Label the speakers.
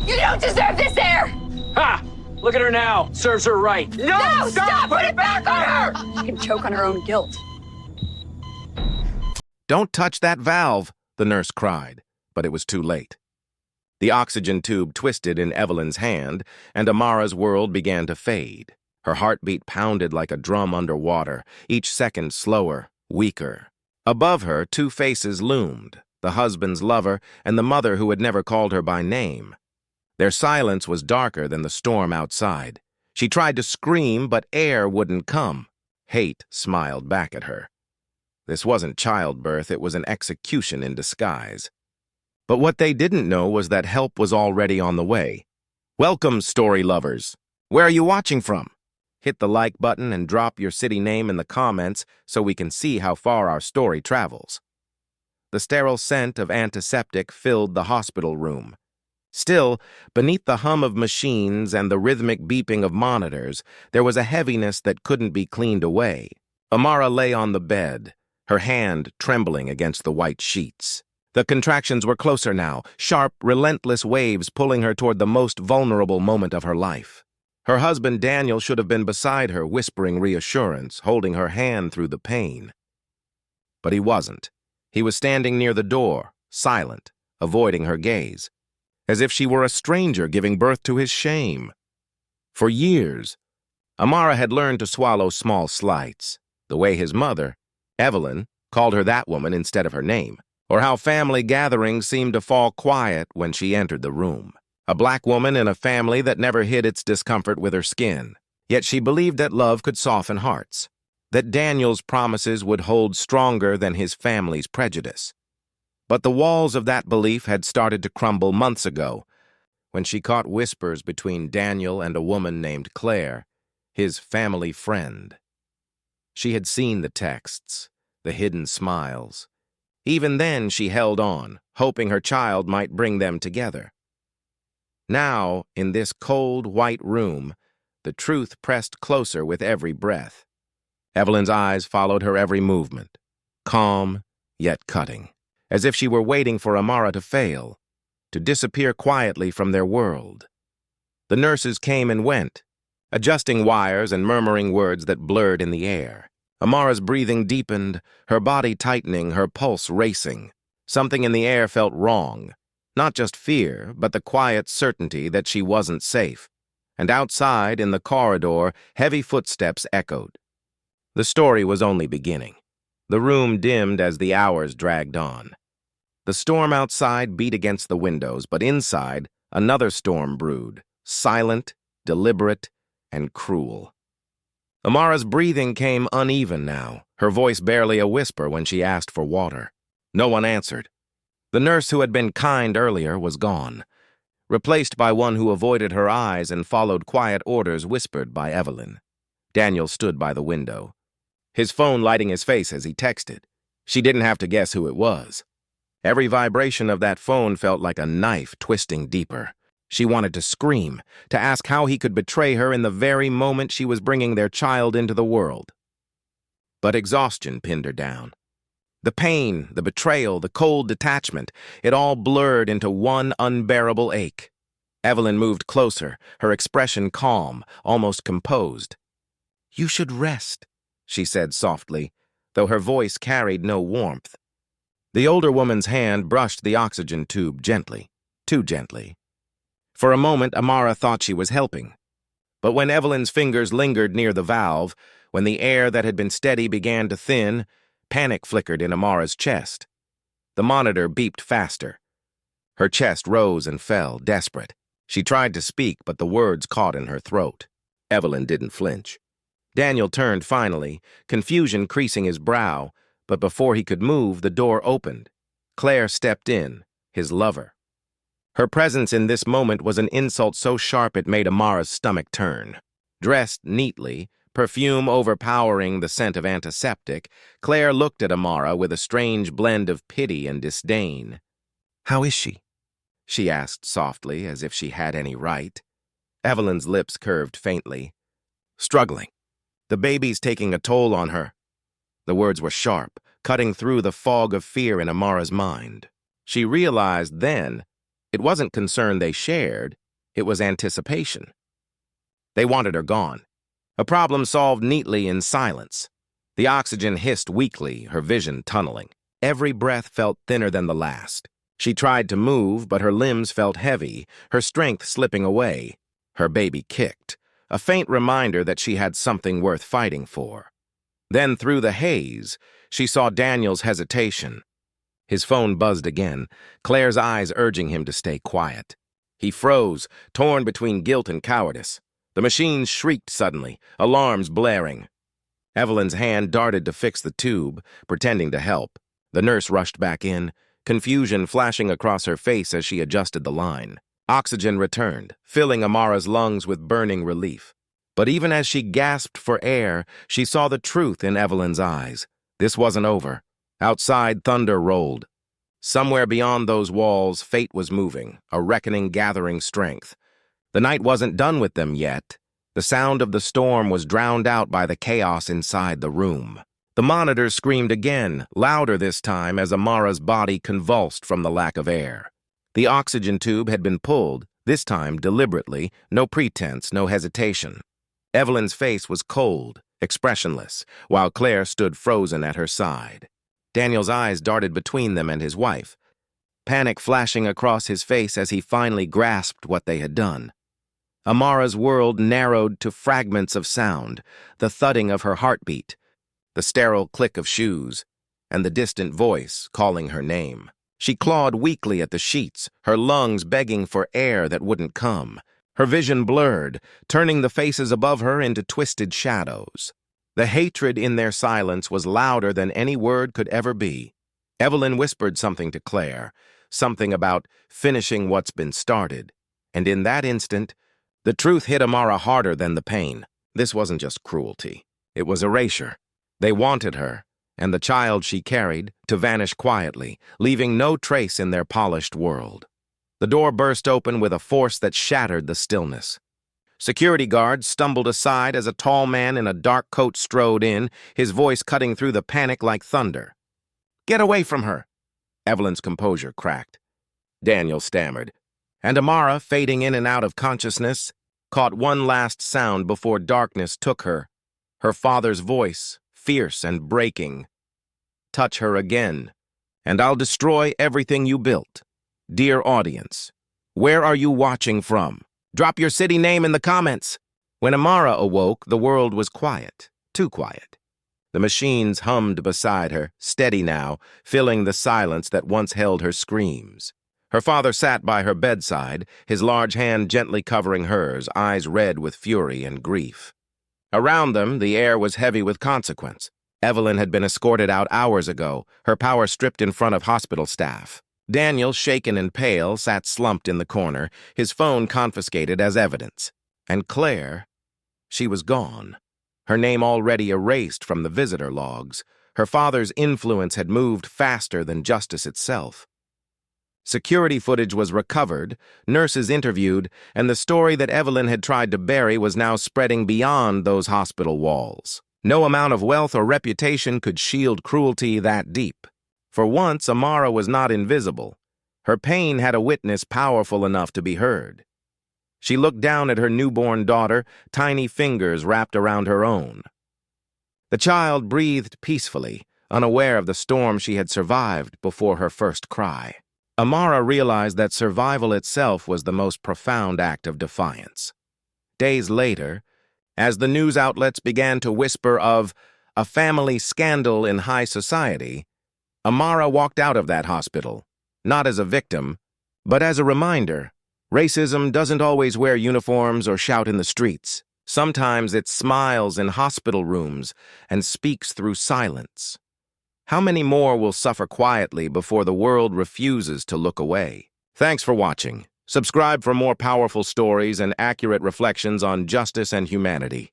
Speaker 1: You don't deserve this air!
Speaker 2: Ha! Look at her now. Serves her right.
Speaker 1: No! Stop! Put it back on her! She can choke on her own guilt.
Speaker 3: "Don't touch that valve," the nurse cried, but it was too late. The oxygen tube twisted in Evelyn's hand, and Amara's world began to fade. Her heartbeat pounded like a drum underwater, each second slower, weaker. Above her, two faces loomed, the husband's lover and the mother who had never called her by name. Their silence was darker than the storm outside. She tried to scream, but air wouldn't come. Hate smiled back at her. This wasn't childbirth, it was an execution in disguise. But what they didn't know was that help was already on the way. Welcome, story lovers. Where are you watching from? Hit the like button and drop your city name in the comments so we can see how far our story travels. The sterile scent of antiseptic filled the hospital room. Still, beneath the hum of machines and the rhythmic beeping of monitors, there was a heaviness that couldn't be cleaned away. Amara lay on the bed, her hand trembling against the white sheets. The contractions were closer now, sharp, relentless waves pulling her toward the most vulnerable moment of her life. Her husband Daniel should have been beside her, whispering reassurance, holding her hand through the pain. But he wasn't. He was standing near the door, silent, avoiding her gaze, as if she were a stranger giving birth to his shame. For years, Amara had learned to swallow small slights, the way his mother, Evelyn, called her that woman instead of her name, or how family gatherings seemed to fall quiet when she entered the room. A black woman in a family that never hid its discomfort with her skin. Yet she believed that love could soften hearts, that Daniel's promises would hold stronger than his family's prejudice. But the walls of that belief had started to crumble months ago, when she caught whispers between Daniel and a woman named Claire, his family friend. She had seen the texts, the hidden smiles. Even then, she held on, hoping her child might bring them together. Now, in this cold, white room, the truth pressed closer with every breath. Evelyn's eyes followed her every movement, calm yet cutting, as if she were waiting for Amara to fail, to disappear quietly from their world. The nurses came and went, adjusting wires and murmuring words that blurred in the air. Amara's breathing deepened, her body tightening, her pulse racing. Something in the air felt wrong. Not just fear, but the quiet certainty that she wasn't safe. And outside, in the corridor, heavy footsteps echoed. The story was only beginning. The room dimmed as the hours dragged on. The storm outside beat against the windows, but inside, another storm brewed, silent, deliberate, and cruel. Amara's breathing came uneven now, her voice barely a whisper when she asked for water. No one answered. The nurse who had been kind earlier was gone, replaced by one who avoided her eyes and followed quiet orders whispered by Evelyn. Daniel stood by the window, his phone lighting his face as he texted. She didn't have to guess who it was. Every vibration of that phone felt like a knife twisting deeper. She wanted to scream, to ask how he could betray her in the very moment she was bringing their child into the world. But exhaustion pinned her down. The pain, the betrayal, the cold detachment, it all blurred into one unbearable ache. Evelyn moved closer, her expression calm, almost composed. "You should rest," she said softly, though her voice carried no warmth. The older woman's hand brushed the oxygen tube gently, too gently. For a moment, Amara thought she was helping. But when Evelyn's fingers lingered near the valve, when the air that had been steady began to thin, panic flickered in Amara's chest. The monitor beeped faster. Her chest rose and fell, desperate. She tried to speak, but the words caught in her throat. Evelyn didn't flinch. Daniel turned finally, confusion creasing his brow, but before he could move, the door opened. Claire stepped in, his lover. Her presence in this moment was an insult so sharp it made Amara's stomach turn. Dressed neatly, perfume overpowering the scent of antiseptic, Claire looked at Amara with a strange blend of pity and disdain. "How is she?" she asked softly, as if she had any right. Evelyn's lips curved faintly. "Struggling. The baby's taking a toll on her." The words were sharp, cutting through the fog of fear in Amara's mind. She realized then It wasn't concern they shared, it was anticipation. They wanted her gone. A problem solved neatly in silence. The oxygen hissed weakly, her vision tunneling. Every breath felt thinner than the last. She tried to move, but her limbs felt heavy, her strength slipping away. Her baby kicked, a faint reminder that she had something worth fighting for. Then, through the haze, she saw Daniel's hesitation. His phone buzzed again, Claire's eyes urging him to stay quiet. He froze, torn between guilt and cowardice. The machines shrieked suddenly, alarms blaring. Evelyn's hand darted to fix the tube, pretending to help. The nurse rushed back in, confusion flashing across her face as she adjusted the line. Oxygen returned, filling Amara's lungs with burning relief. But even as she gasped for air, she saw the truth in Evelyn's eyes. This wasn't over. Outside, thunder rolled. Somewhere beyond those walls, fate was moving, a reckoning gathering strength. The night wasn't done with them yet. The sound of the storm was drowned out by the chaos inside the room. The monitors screamed again, louder this time as Amara's body convulsed from the lack of air. The oxygen tube had been pulled, this time deliberately, no pretense, no hesitation. Evelyn's face was cold, expressionless, while Claire stood frozen at her side. Daniel's eyes darted between them and his wife, panic flashing across his face as he finally grasped what they had done. Amara's world narrowed to fragments of sound, the thudding of her heartbeat, the sterile click of shoes, and the distant voice calling her name. She clawed weakly at the sheets, her lungs begging for air that wouldn't come. Her vision blurred, turning the faces above her into twisted shadows. The hatred in their silence was louder than any word could ever be. Evelyn whispered something to Claire, something about finishing what's been started. And in that instant, the truth hit Amara harder than the pain. This wasn't just cruelty. It was erasure. They wanted her, and the child she carried, to vanish quietly, leaving no trace in their polished world. The door burst open with a force that shattered the stillness. Security guards stumbled aside as a tall man in a dark coat strode in, his voice cutting through the panic like thunder. "Get away from her!" Evelyn's composure cracked. Daniel stammered, and Amara, fading in and out of consciousness, caught one last sound before darkness took her. Her father's voice, fierce and breaking. "Touch her again, and I'll destroy everything you built. Dear audience, where are you watching from? Drop your city name in the comments." When Amara awoke, the world was quiet, too quiet. The machines hummed beside her, steady now, filling the silence that once held her screams. Her father sat by her bedside, his large hand gently covering hers, eyes red with fury and grief. Around them, the air was heavy with consequence. Evelyn had been escorted out hours ago, her power stripped in front of hospital staff. Daniel, shaken and pale, sat slumped in the corner, his phone confiscated as evidence. And Claire, she was gone. Her name already erased from the visitor logs. Her father's influence had moved faster than justice itself. Security footage was recovered, nurses interviewed, and the story that Evelyn had tried to bury was now spreading beyond those hospital walls. No amount of wealth or reputation could shield cruelty that deep. For once, Amara was not invisible. Her pain had a witness powerful enough to be heard. She looked down at her newborn daughter, tiny fingers wrapped around her own. The child breathed peacefully, unaware of the storm she had survived before her first cry. Amara realized that survival itself was the most profound act of defiance. Days later, as the news outlets began to whisper of a family scandal in high society, Amara walked out of that hospital, not as a victim, but as a reminder. Racism doesn't always wear uniforms or shout in the streets. Sometimes it smiles in hospital rooms and speaks through silence. How many more will suffer quietly before the world refuses to look away? Thanks for watching. Subscribe for more powerful stories and accurate reflections on justice and humanity.